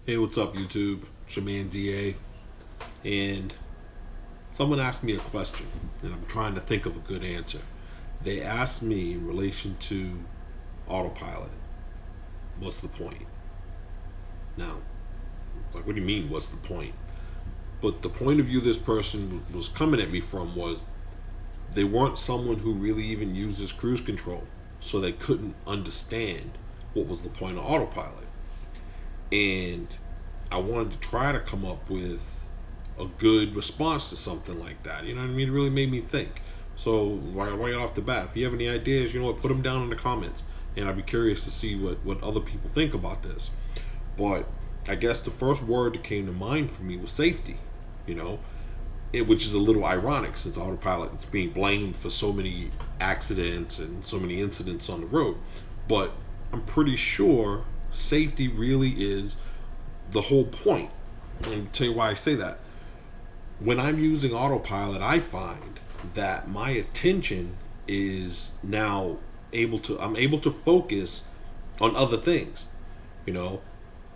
Hey, what's up, YouTube? It's your man DA, and someone asked me a question, and I'm trying to think of a good answer. They asked me in relation to autopilot, what's the point? Now, it's like, what do you mean, what's the point? But the point of view this person was coming at me from was they weren't someone who really even uses cruise control, so they couldn't understand what was the point of autopilot. And I wanted to try to come up with a good response to something like that. You know what I mean? It really made me think. So right off the bat, if you have any ideas, you know what, put them down in the comments, and I'd be curious to see what other people think about this. But I guess the first word that came to mind for me was safety. You know, which is a little ironic since autopilot is being blamed for so many accidents and so many incidents on the road. But I'm pretty sure safety really is the whole point. And I'll tell you why I say that. When I'm using autopilot, I find that my attention is now I'm able to focus on other things. You know,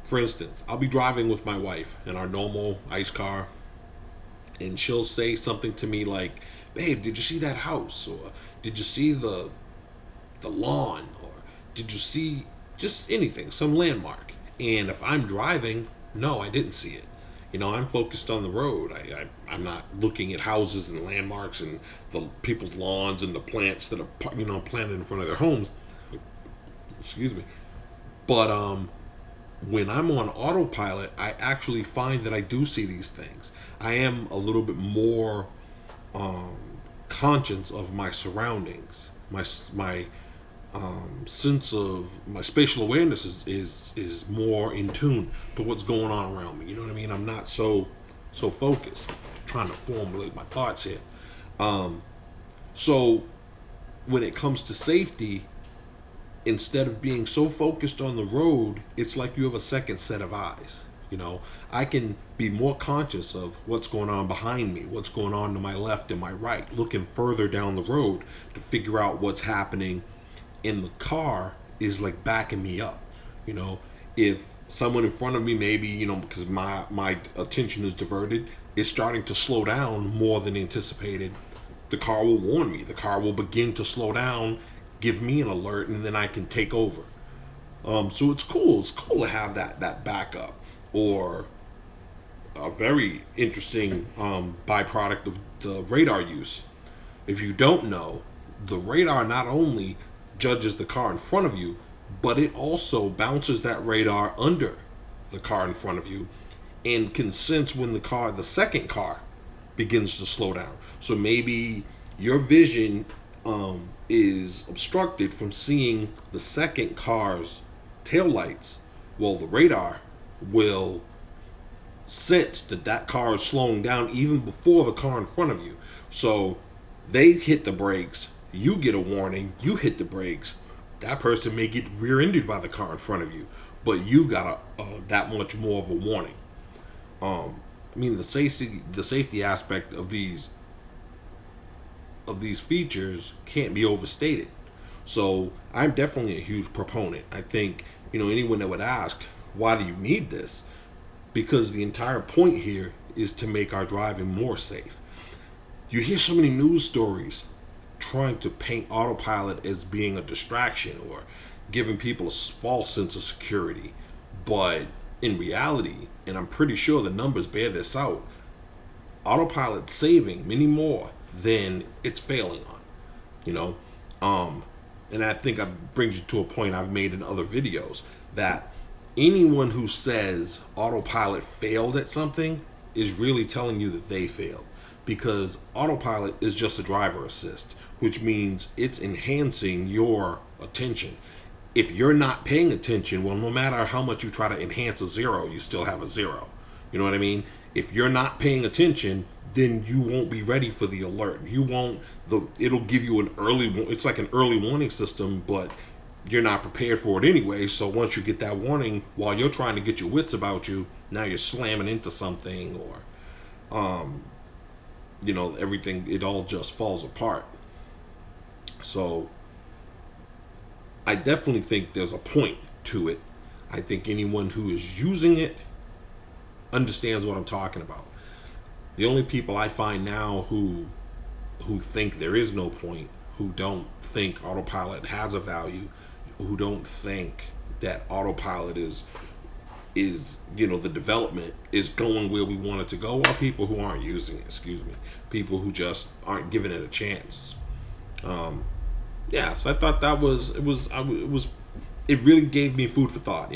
for instance, I'll be driving with my wife in our normal ice car, and she'll say something to me like, "Babe, did you see that house?" Or "Did you see the lawn?" Or "Did you see just anything, some landmark?" And if I'm driving, no, I didn't see it. You know, I'm focused on the road. I'm not looking at houses and landmarks and the people's lawns and the plants that are, planted in front of their homes. Excuse me. But when I'm on autopilot, I actually find that I do see these things. I am a little bit more um, conscious of my surroundings. My sense of my spatial awareness is more in tune to what's going on around me. You know what I mean? I'm not so focused. I'm trying to formulate my thoughts here. Um, so when it comes to safety, instead of being so focused on the road, it's like you have a second set of eyes. You know, I can be more conscious of what's going on behind me, what's going on to my left and my right, looking further down the road to figure out what's happening in the car is like backing me up. You know, if someone in front of me, maybe, because my attention is diverted, is starting to slow down more than anticipated, the car will warn me. The car will begin to slow down, give me an alert, and then I can take over. So it's cool. It's cool to have that backup. Or a very interesting byproduct of the radar use. If you don't know, the radar not only judges the car in front of you, but it also bounces that radar under the car in front of you and can sense when the second car begins to slow down. So maybe your vision is obstructed from seeing the second car's taillights. Well, the radar will sense that car is slowing down even before the car in front of you. So they hit the brakes, you get a warning, you hit the brakes. That person may get rear-ended by the car in front of you, but you got that much more of a warning. I mean, the safety aspect of these features can't be overstated. So I'm definitely a huge proponent. I think, anyone that would ask, why do you need this? Because the entire point here is to make our driving more safe. You hear so many news stories trying to paint autopilot as being a distraction or giving people a false sense of security. But in reality, and I'm pretty sure the numbers bear this out, autopilot's saving many more than it's failing on. You know, and I think that brings you to a point I've made in other videos, that anyone who says autopilot failed at something is really telling you that they failed, because autopilot is just a driver assist, which means it's enhancing your attention. If you're not paying attention, well, no matter how much you try to enhance a zero, you still have a zero. You know what I mean? If you're not paying attention, then you won't be ready for the alert. It'll give you it's like an early warning system, but you're not prepared for it anyway. So once you get that warning, while you're trying to get your wits about you, now you're slamming into something, or everything, it all just falls apart. So I definitely think there's a point to it. I think anyone who is using it understands what I'm talking about. The only people I find now who think there is no point, who don't think Autopilot has a value, who don't think that Autopilot is the development is going where we want it to go, are people who aren't using it. Excuse me, people who just aren't giving it a chance. Yeah, so I thought that it really gave me food for thought,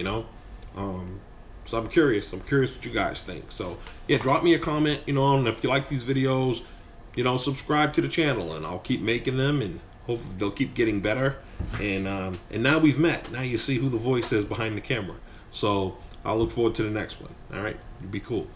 So I'm curious what you guys think. So yeah, drop me a comment, and if you like these videos, subscribe to the channel, and I'll keep making them, and hopefully they'll keep getting better. And now we've met. Now you see who the voice is behind the camera. So I'll look forward to the next one. All right, be cool.